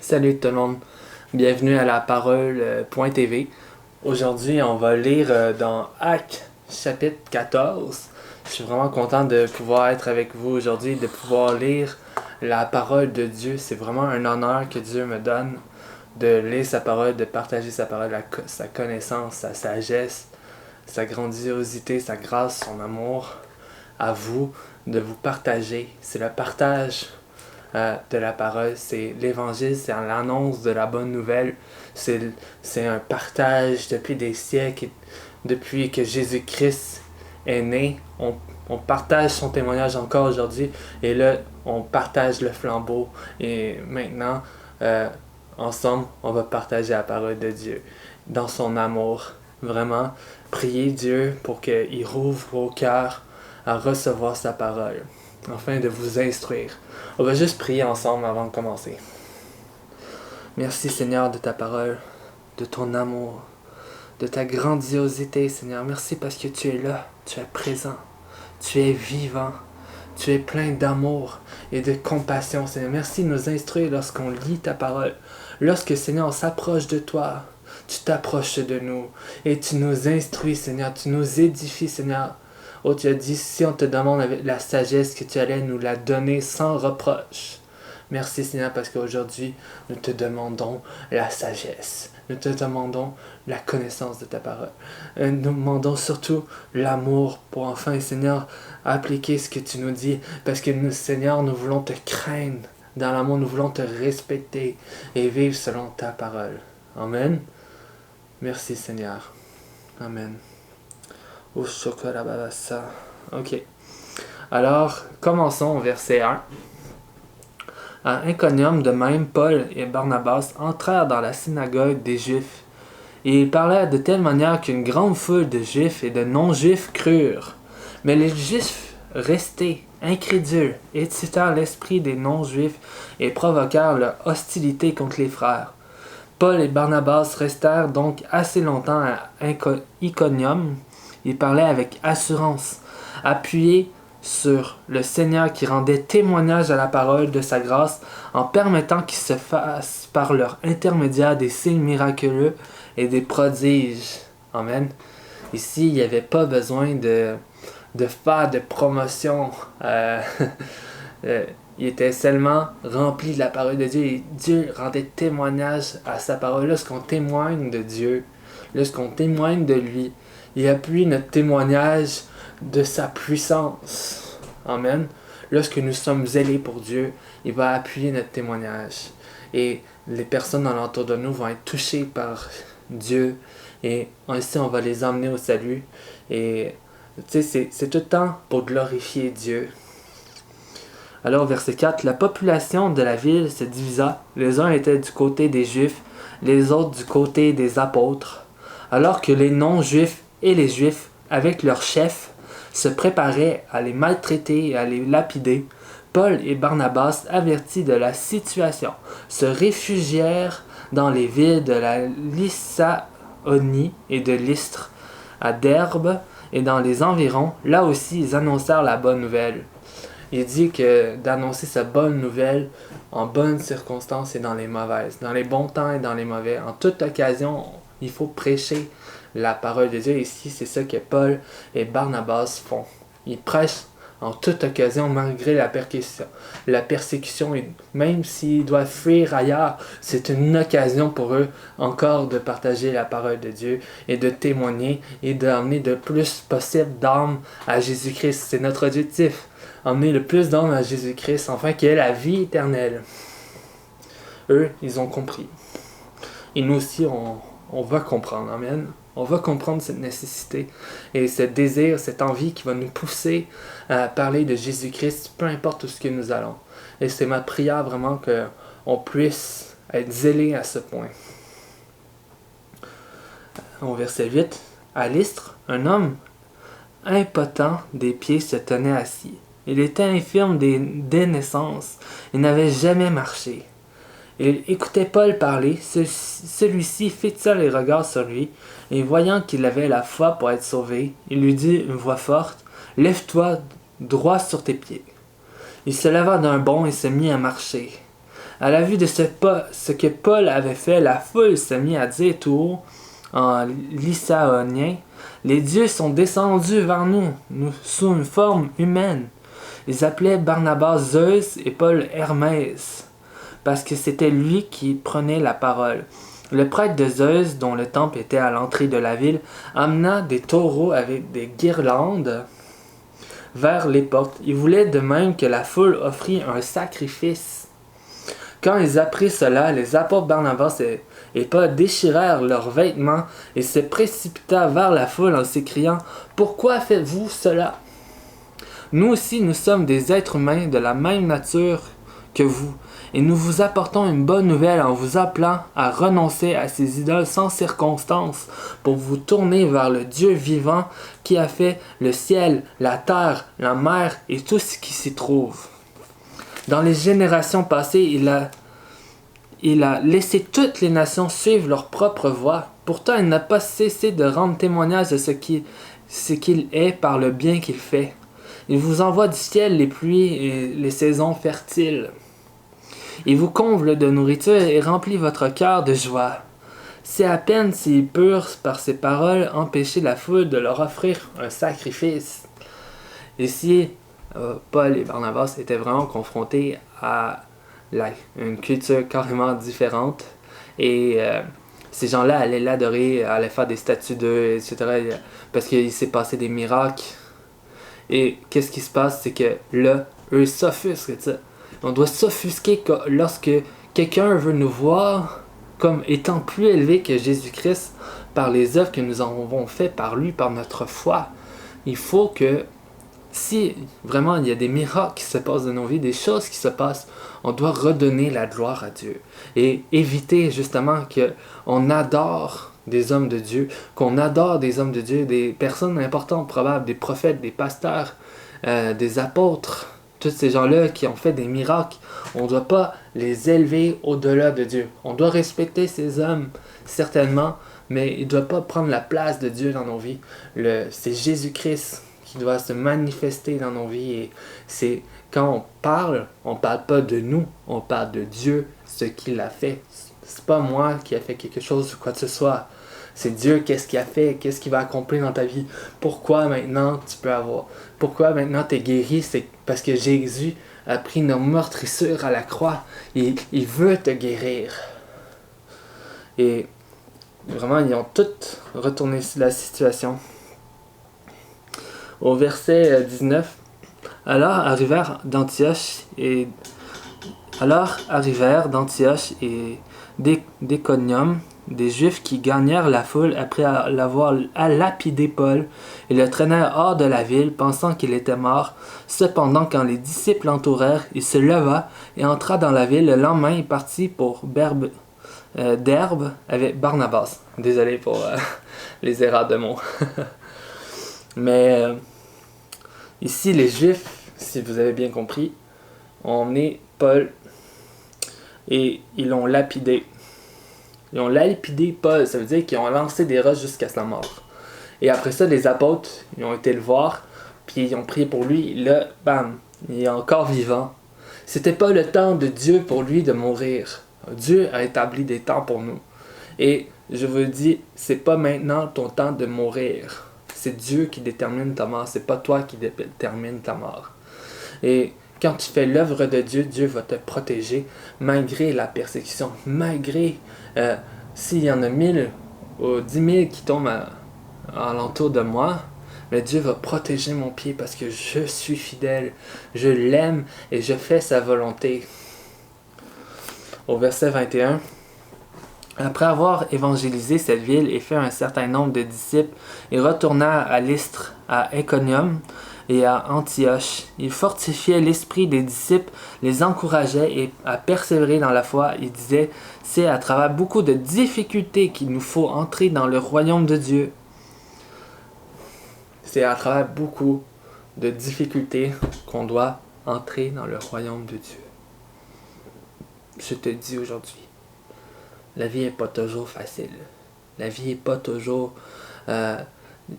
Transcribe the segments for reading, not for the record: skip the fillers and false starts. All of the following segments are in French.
Salut tout le monde, bienvenue à la parole.tv. Aujourd'hui, on va lire dans Actes chapitre 14. Je suis vraiment content de pouvoir être avec vous aujourd'hui, de pouvoir lire la parole de Dieu. C'est vraiment un honneur que Dieu me donne de lire sa parole, de partager sa parole, sa connaissance, sa sagesse, sa grandiosité, sa grâce, son amour à vous, de vous partager. C'est le partage de la parole, c'est l'évangile, c'est l'annonce de la bonne nouvelle, c'est un partage depuis des siècles, depuis que Jésus-Christ est né, on partage son témoignage encore aujourd'hui, et là, on partage le flambeau, et maintenant, ensemble, on va partager la parole de Dieu, dans son amour, vraiment, prier Dieu pour qu'il rouvre vos cœurs à recevoir sa parole, afin de vous instruire. On va juste prier ensemble avant de commencer. Merci Seigneur de ta parole, de ton amour, de ta grandiosité Seigneur. Merci parce que tu es là, tu es présent, tu es vivant, tu es plein d'amour et de compassion Seigneur. Merci de nous instruire lorsqu'on lit ta parole. Lorsque Seigneur on s'approche de toi, tu t'approches de nous et tu nous instruis Seigneur, tu nous édifies Seigneur. Oh, tu as dit, si on te demande avec la sagesse que tu allais nous la donner sans reproche. Merci Seigneur parce qu'aujourd'hui, nous te demandons la sagesse. Nous te demandons la connaissance de ta parole. Nous demandons surtout l'amour pour enfin, Seigneur, appliquer ce que tu nous dis. Parce que nous, Seigneur, nous voulons te craindre. Dans l'amour, nous voulons te respecter et vivre selon ta parole. Amen. Merci Seigneur. Amen. Ok. Alors, commençons au verset 1. À Iconium, de même, Paul et Barnabas entrèrent dans la synagogue des Juifs. Et ils parlèrent de telle manière qu'une grande foule de Juifs et de non-Juifs crurent. Mais les Juifs restés incrédules excitèrent l'esprit des non-Juifs et provoquèrent leur hostilité contre les frères. Paul et Barnabas restèrent donc assez longtemps à Iconium. Ils parlaient avec assurance, appuyés sur le Seigneur qui rendait témoignage à la parole de sa grâce en permettant qu'il se fasse par leur intermédiaire des signes miraculeux et des prodiges. Amen. Ici, il n'y avait pas besoin de faire de promotion. Il était seulement rempli de la parole de Dieu et Dieu rendait témoignage à sa parole. Lorsqu'on témoigne de Dieu, lorsqu'on témoigne de lui, il appuie notre témoignage de sa puissance. Amen. Lorsque nous sommes zélés pour Dieu, il va appuyer notre témoignage. Et les personnes alentour de nous vont être touchées par Dieu. Et ainsi, on va les emmener au salut. Et tu sais, c'est tout le temps pour glorifier Dieu. Alors, verset 4, la population de la ville se divisa. Les uns étaient du côté des Juifs, les autres du côté des apôtres. Alors que les non-Juifs et les Juifs, avec leurs chefs, se préparaient à les maltraiter et à les lapider, Paul et Barnabas, avertis de la situation, se réfugièrent dans les villes de la Lycaonie et de Lystre, à Derbe et dans les environs. Là aussi, ils annoncèrent la bonne nouvelle. Il dit que d'annoncer sa bonne nouvelle en bonnes circonstances et dans les mauvaises, dans les bons temps et dans les mauvais. En toute occasion, il faut prêcher la parole de Dieu. Ici, c'est ça que Paul et Barnabas font. Ils prêchent en toute occasion, malgré la persécution, et même s'ils doivent fuir ailleurs, c'est une occasion pour eux encore de partager la parole de Dieu et de témoigner et d'amener le plus possible d'âmes à Jésus-Christ. C'est notre objectif, emmener le plus d'âmes à Jésus-Christ, afin qu'il y ait la vie éternelle. Eux, ils ont compris. Et nous aussi, on va comprendre. Amen. On va comprendre cette nécessité et ce désir, cette envie qui va nous pousser à parler de Jésus-Christ, peu importe où ce que nous allons. Et c'est ma prière vraiment qu'on puisse être zélé à ce point. Au verset 8, à Lystre, un homme impotent des pieds se tenait assis. Il était infirme dès naissance et n'avait jamais marché. Il écoutait Paul parler, celui-ci fixa les regards sur lui, et voyant qu'il avait la foi pour être sauvé, il lui dit d'une voix forte, « Lève-toi droit sur tes pieds. » Il se leva d'un bond et se mit à marcher. À la vue de ce que Paul avait fait, la foule se mit à dire tout haut en lycaonien, les dieux sont descendus vers nous sous une forme humaine. Ils appelaient Barnabas Zeus et Paul Hermès, parce que c'était lui qui prenait la parole. Le prêtre de Zeus, dont le temple était à l'entrée de la ville, amena des taureaux avec des guirlandes vers les portes. Il voulait de même que la foule offrit un sacrifice. Quand ils apprirent cela, les apôtres Barnabas et Paul déchirèrent leurs vêtements et se précipitèrent vers la foule en s'écriant « Pourquoi faites-vous cela? Nous aussi, nous sommes des êtres humains de la même nature que vous, et nous vous apportons une bonne nouvelle en vous appelant à renoncer à ces idoles sans circonstance pour vous tourner vers le Dieu vivant qui a fait le ciel, la terre, la mer et tout ce qui s'y trouve. Dans les générations passées, il a laissé toutes les nations suivre leur propre voie. Pourtant, il n'a pas cessé de rendre témoignage de ce qu'il est par le bien qu'il fait. Il vous envoie du ciel les pluies et les saisons fertiles. Il vous comble de nourriture et remplit votre cœur de joie. C'est à peine s'il peut, par ses paroles, empêcher la foule de leur offrir un sacrifice. Ici, Paul et Barnabas étaient vraiment confrontés à une culture carrément différente. Et ces gens-là allaient l'adorer, allaient faire des statues d'eux, etc. Parce qu'il s'est passé des miracles. Et qu'est-ce qui se passe, c'est que là, eux s'offusquent de ça. On doit s'offusquer lorsque quelqu'un veut nous voir comme étant plus élevés que Jésus-Christ par les œuvres que nous avons faites par lui, par notre foi. Il faut que, si vraiment il y a des miracles qui se passent dans nos vies, des choses qui se passent, on doit redonner la gloire à Dieu. Et éviter justement qu'on adore des hommes de Dieu, qu'on adore des hommes de Dieu, des personnes importantes, probables, des prophètes, des pasteurs, des apôtres, tous ces gens-là qui ont fait des miracles. On ne doit pas les élever au-delà de Dieu. On doit respecter ces hommes, certainement, mais il ne doit pas prendre la place de Dieu dans nos vies. C'est Jésus-Christ qui doit se manifester dans nos vies. Et c'est quand on parle pas de nous, on parle de Dieu, ce qu'il a fait. C'est pas moi qui a fait quelque chose ou quoi que ce soit. C'est Dieu, qu'est-ce qu'il a fait, qu'est-ce qu'il va accomplir dans ta vie. Pourquoi maintenant tu peux avoir. Pourquoi maintenant tu es guéri, c'est parce que Jésus a pris nos meurtrissures à la croix. Il veut te guérir. Et vraiment, ils ont tous retourné la situation. Au verset 19, alors arrivèrent d'Antioche et d'Iconium des Juifs qui gagnèrent la foule après l'avoir lapidé Paul et le traînèrent hors de la ville, pensant qu'il était mort. Cependant, quand les disciples l'entourèrent, il se leva et entra dans la ville. Le lendemain, il partit pour Derbe avec Barnabas. Désolé pour les erreurs de mots. Mais ici, les Juifs, si vous avez bien compris, ont emmené Paul et ils l'ont lapidé. Ils ont lapidé Paul, ça veut dire qu'ils ont lancé des roches jusqu'à sa mort. Et après ça, les apôtres, ils ont été le voir, puis ils ont prié pour lui. Là, bam, il est encore vivant. C'était pas le temps de Dieu pour lui de mourir. Dieu a établi des temps pour nous. Et je vous le dis, c'est pas maintenant ton temps de mourir. C'est Dieu qui détermine ta mort, c'est pas toi qui détermine ta mort. Et quand tu fais l'œuvre de Dieu, Dieu va te protéger malgré la persécution, malgré s'il y en a 1000 ou 10 000 qui tombent alentour de moi, mais Dieu va protéger mon pied parce que je suis fidèle, je l'aime et je fais sa volonté. Au verset 21, après avoir évangélisé cette ville et fait un certain nombre de disciples, il retourna à Lystre, à Iconium et à Antioche. Il fortifiait l'esprit des disciples, les encourageait à persévérer dans la foi. Il disait, c'est à travers beaucoup de difficultés qu'il nous faut entrer dans le royaume de Dieu. C'est à travers beaucoup de difficultés qu'on doit entrer dans le royaume de Dieu. Je te dis aujourd'hui, la vie n'est pas toujours facile. La vie n'est pas toujours...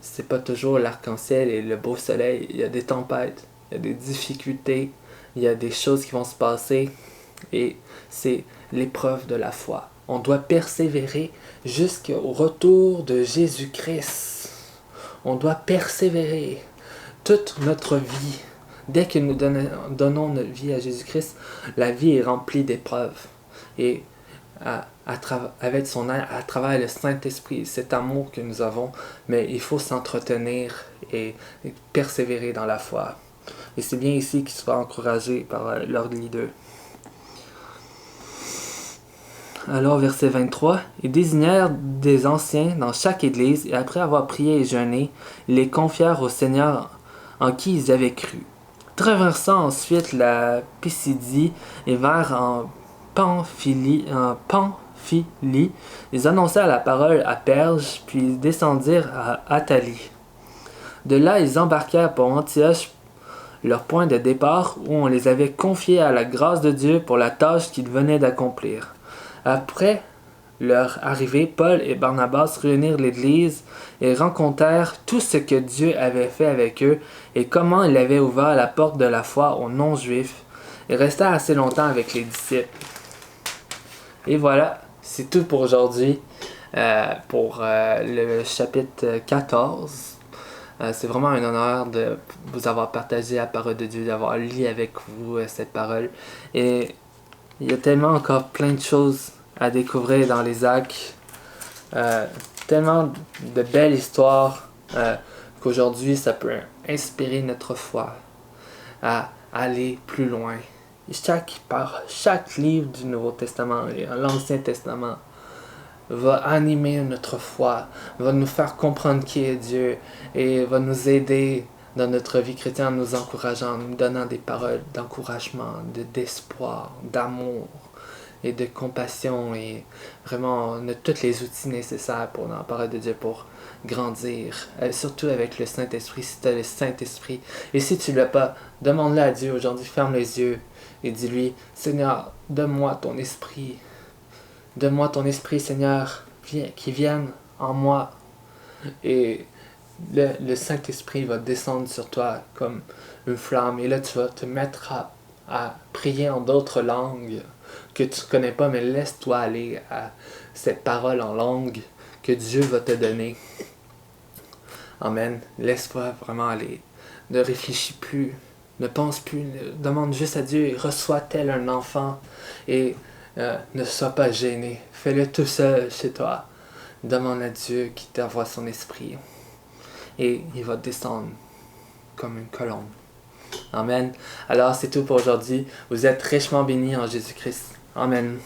c'est pas toujours l'arc-en-ciel et le beau soleil. Il y a des tempêtes, il y a des difficultés, il y a des choses qui vont se passer. Et c'est l'épreuve de la foi. On doit persévérer jusqu'au retour de Jésus-Christ. On doit persévérer toute notre vie. Dès que nous donnons notre vie à Jésus-Christ, la vie est remplie d'épreuves. Et avec son aide, à travers le Saint-Esprit, cet amour que nous avons, mais il faut s'entretenir et persévérer dans la foi. Et c'est bien ici qu'ils soient encouragés par leur leader. Alors, verset 23, « Ils désignèrent des anciens dans chaque église, et après avoir prié et jeûné, ils les confièrent au Seigneur en qui ils avaient cru. Traversant ensuite la Pisidie et vers en Pamphylie, ils annoncèrent la parole à Perge, puis ils descendirent à Attalie. De là, ils embarquèrent pour Antioche, leur point de départ, où on les avait confiés à la grâce de Dieu pour la tâche qu'ils venaient d'accomplir. Après leur arrivée, Paul et Barnabas réunirent l'Église et racontèrent tout ce que Dieu avait fait avec eux et comment il avait ouvert la porte de la foi aux non-juifs. Ils restèrent assez longtemps avec les disciples. Et voilà, c'est tout pour aujourd'hui, pour le chapitre 14. C'est vraiment un honneur de vous avoir partagé la parole de Dieu, d'avoir lu avec vous cette parole. Et il y a tellement encore plein de choses à découvrir dans les actes. Tellement de belles histoires qu'aujourd'hui ça peut inspirer notre foi à aller plus loin. Chaque livre du Nouveau Testament et l'Ancien Testament va animer notre foi, va nous faire comprendre qui est Dieu et va nous aider dans notre vie chrétienne en nous encourageant, en nous donnant des paroles d'encouragement, d'espoir, d'amour et de compassion. Et vraiment, on a tous les outils nécessaires pour la parole de Dieu pour grandir, surtout avec le Saint-Esprit, si tu as le Saint-Esprit. Et si tu ne l'as pas, demande-le à Dieu aujourd'hui, ferme les yeux et dis-lui, Seigneur, donne-moi ton esprit. Donne-moi ton esprit, Seigneur, qui vienne en moi. Et le Saint-Esprit va descendre sur toi comme une flamme. Et là, tu vas te mettre à prier en d'autres langues que tu ne connais pas, mais laisse-toi aller à cette parole en langue que Dieu va te donner. Amen. Laisse-toi vraiment aller. Ne réfléchis plus. Ne pense plus. Demande juste à Dieu et reçois tel un enfant. Et ne sois pas gêné. Fais-le tout seul chez toi. Demande à Dieu qui t'envoie son esprit. Et il va descendre comme une colombe. Amen. Alors c'est tout pour aujourd'hui. Vous êtes richement bénis en Jésus-Christ. Amen.